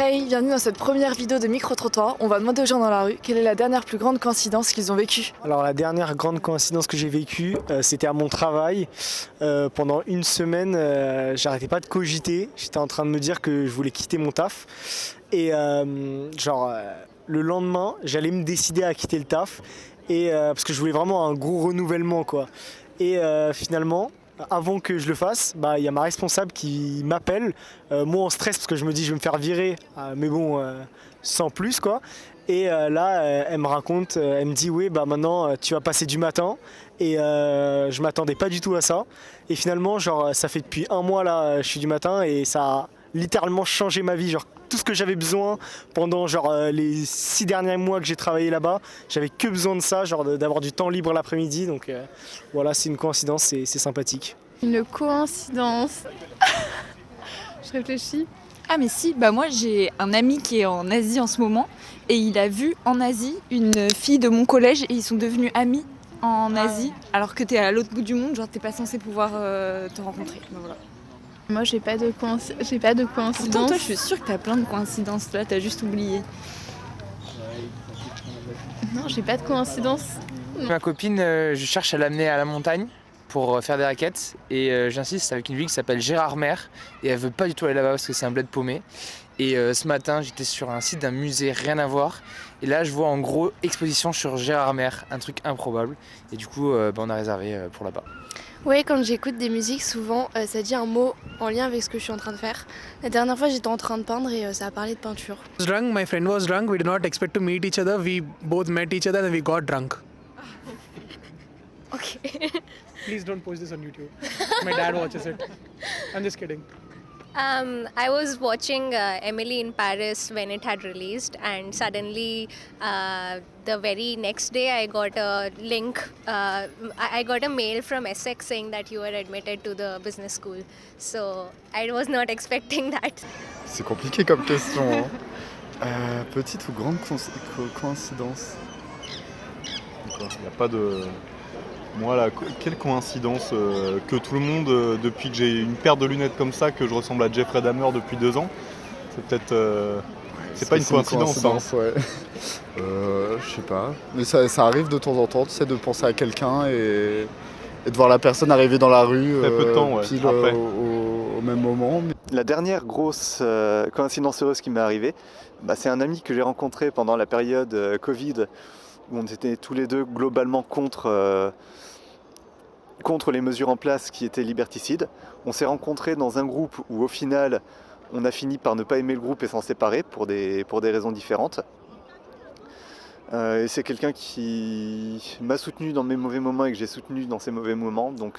Hey, bienvenue dans cette première vidéo de micro-trottoir. On va demander aux gens dans la rue quelle est la dernière plus grande coïncidence qu'ils ont vécue. Alors la dernière grande coïncidence que j'ai vécue, c'était à mon travail. Pendant une semaine, j'arrêtais pas de cogiter. J'étais en train de me dire que je voulais quitter mon taf. Et le lendemain, j'allais me décider à quitter le taf. Parce que je voulais vraiment un gros renouvellement, quoi. Et finalement, avant que je le fasse, il y a ma responsable qui m'appelle, moi en stress parce que je me dis je vais me faire virer, mais bon, sans plus quoi. Et là, elle me raconte, elle me dit oui, maintenant tu vas passer du matin. Et je m'attendais pas du tout à ça. Et finalement, ça fait depuis un mois là, je suis du matin et ça a littéralement changé ma vie. Tout ce que j'avais besoin pendant les 6 derniers mois que j'ai travaillé là-bas, j'avais que besoin de ça, d'avoir du temps libre l'après-midi. Donc voilà, c'est une coïncidence, c'est sympathique. Une coïncidence. Je réfléchis. Ah mais si, moi j'ai un ami qui est en Asie en ce moment et il a vu en Asie une fille de mon collège et ils sont devenus amis en Asie alors que t'es à l'autre bout du monde, t'es pas censé pouvoir te rencontrer. Voilà. Moi j'ai pas de coïncidence. Pourtant toi je suis sûre que t'as plein de coïncidences là, t'as juste oublié. Non, j'ai pas de coïncidence. Ma copine, je cherche à l'amener à la montagne pour faire des raquettes et j'insiste avec une ville qui s'appelle Gérardmer et elle veut pas du tout aller là-bas parce que c'est un bled paumé. Et ce matin j'étais sur un site d'un musée, rien à voir, et là je vois en gros exposition sur Gérardmer, un truc improbable, et du coup on a réservé pour là-bas. Oui, quand j'écoute des musiques, souvent ça dit un mot en lien avec ce que je suis en train de faire. La dernière fois j'étais en train de peindre et ça a parlé de peinture. Drunk, my friend was drunk, we did not expect to meet each other, we both met each other and we got drunk. Ok. Please don't post this on YouTube. My dad watches it. I'm just kidding. I was watching Emily in Paris when it had released, and suddenly the very next day I got a link. I got a mail from Essex saying that you were admitted to the business school. So I was not expecting that. C'est compliqué comme question. Petite ou grande coïncidence? Il n'y a pas de... Moi, quelle coïncidence que tout le monde, depuis que j'ai une paire de lunettes comme ça, que je ressemble à Jeffrey Dahmer depuis 2 ans, c'est peut-être... c'est pas une coïncidence. Ouais. Je sais pas. Mais ça arrive de temps en temps, tu sais, de penser à quelqu'un et de voir la personne arriver dans la rue Très peu de temps, pile au même moment. La dernière grosse coïncidence heureuse qui m'est arrivée, c'est un ami que j'ai rencontré pendant la période Covid, où on était tous les deux globalement contre les mesures en place qui étaient liberticides. On s'est rencontrés dans un groupe où au final on a fini par ne pas aimer le groupe et s'en séparer pour des raisons différentes. Et c'est quelqu'un qui m'a soutenu dans mes mauvais moments et que j'ai soutenu dans ses mauvais moments, donc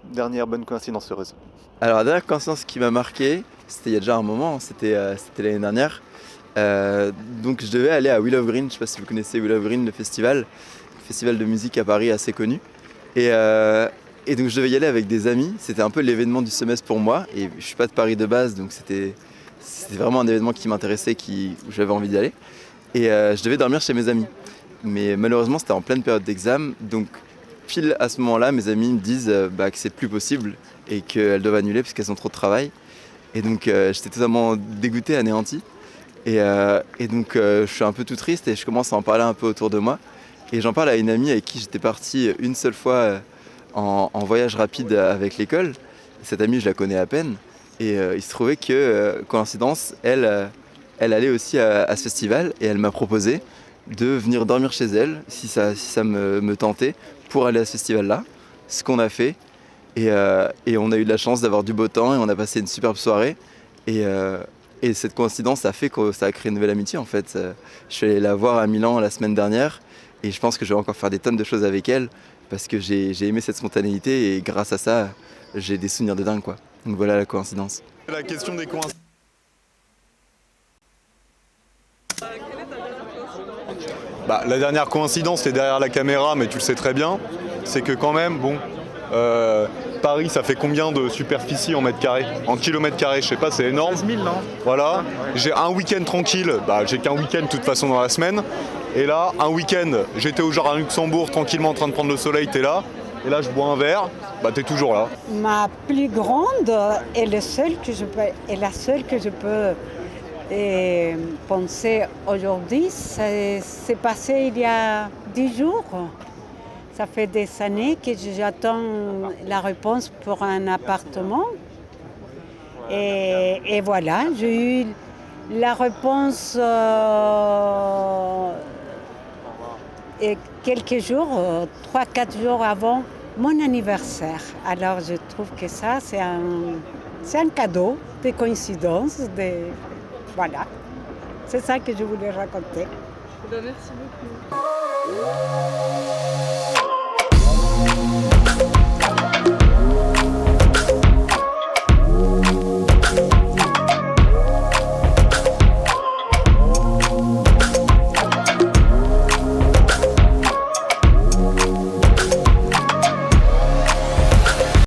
dernière bonne coïncidence heureuse. Alors la dernière coïncidence qui m'a marqué, c'était il y a déjà un moment, c'était l'année dernière. Donc je devais aller à Willow Green, je ne sais pas si vous connaissez Willow Green, le festival de musique à Paris assez connu. Et donc je devais y aller avec des amis, c'était un peu l'événement du semestre pour moi. Et je ne suis pas de Paris de base, donc c'était vraiment un événement qui m'intéressait, où j'avais envie d'y aller. Et je devais dormir chez mes amis. Mais malheureusement c'était en pleine période d'examen, donc pile à ce moment-là, mes amis me disent que c'est plus possible et qu'elles doivent annuler parce qu'elles ont trop de travail. Et donc j'étais totalement dégoûté, anéanti. Et donc je suis un peu tout triste et je commence à en parler un peu autour de moi. Et j'en parle à une amie avec qui j'étais parti une seule fois en voyage rapide avec l'école. Cette amie, je la connais à peine. Et il se trouvait que, coïncidence, elle allait aussi à ce festival et elle m'a proposé de venir dormir chez elle, si ça me tentait, pour aller à ce festival-là. Ce qu'on a fait. Et on a eu de la chance d'avoir du beau temps et on a passé une superbe soirée. Et cette coïncidence a fait que ça a créé une nouvelle amitié en fait. Je suis allé la voir à Milan la semaine dernière et je pense que je vais encore faire des tonnes de choses avec elle parce que j'ai aimé cette spontanéité et grâce à ça, j'ai des souvenirs de dingue quoi. Donc voilà la coïncidence. La question des coïncidences. La dernière coïncidence, c'est derrière la caméra, mais tu le sais très bien, c'est que quand même, Paris, ça fait combien de superficie en mètres carrés? En kilomètres carrés, je sais pas, c'est énorme. 16 000, non? Voilà, j'ai un week-end tranquille, j'ai qu'un week-end de toute façon dans la semaine. Et là, un week-end, j'étais au Jardin Luxembourg, tranquillement en train de prendre le soleil, t'es là. Et là, je bois un verre, t'es toujours là. Ma plus grande est la seule que je peux Et penser aujourd'hui, c'est passé il y a 10 jours. Ça fait des années que j'attends la réponse pour un appartement. Et voilà, j'ai eu la réponse quelques jours, 3-4 jours avant mon anniversaire. Alors je trouve que ça, c'est un cadeau, des coïncidences, voilà. C'est ça que je voulais raconter. Merci beaucoup.